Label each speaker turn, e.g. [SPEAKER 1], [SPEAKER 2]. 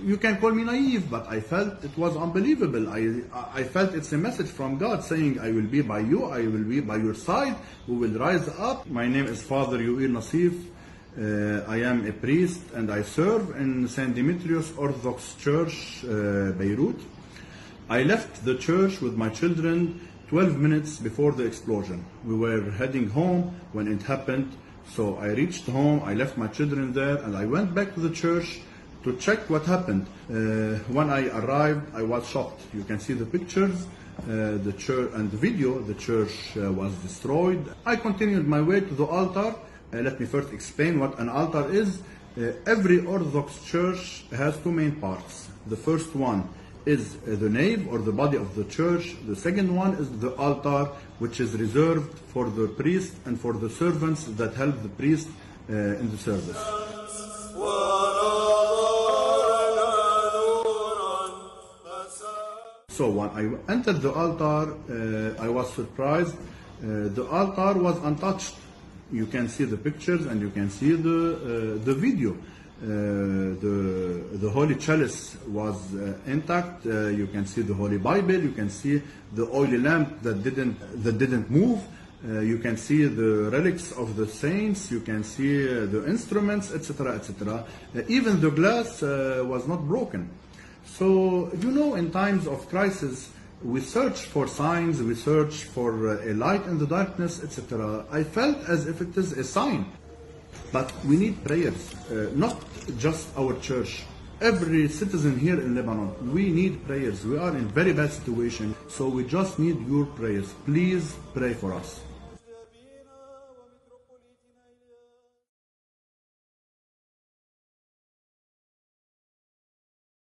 [SPEAKER 1] You can call me naive, but I felt it was unbelievable. I felt it's a message from God saying, I will be by you, I will be by your side, we will rise up. My name is Father Yoel Nassif. I am a priest and I serve in St. Demetrius Orthodox Church, Beirut. I left the church with my children 12 minutes before the explosion. We were heading home when it happened. So I reached home, I left my children there, and I went back to the church to check what happened. When I arrived, I was shocked. You can see the pictures, the church and the video. The church was destroyed. I continued my way to the altar. Let me first explain what an altar is. Every Orthodox church has two main parts. The first one is the nave or the body of the church. The second one is the altar, which is reserved for the priest and for the servants that help the priest in the service. So when I entered the altar, I was surprised. The altar was untouched. You can see the pictures and you can see the video. The Holy Chalice was intact. You can see the Holy Bible. You can see the oily lamp that didn't move. You can see the relics of the saints. You can see the instruments, etc., etc. Even the glass was not broken. So, you know, in times of crisis, we search for signs, we search for a light in the darkness, etc. I felt as if it is a sign. But we need prayers, not just our church. Every citizen here in Lebanon, we need prayers. We are in very bad situation, so we just need your prayers. Please pray for us.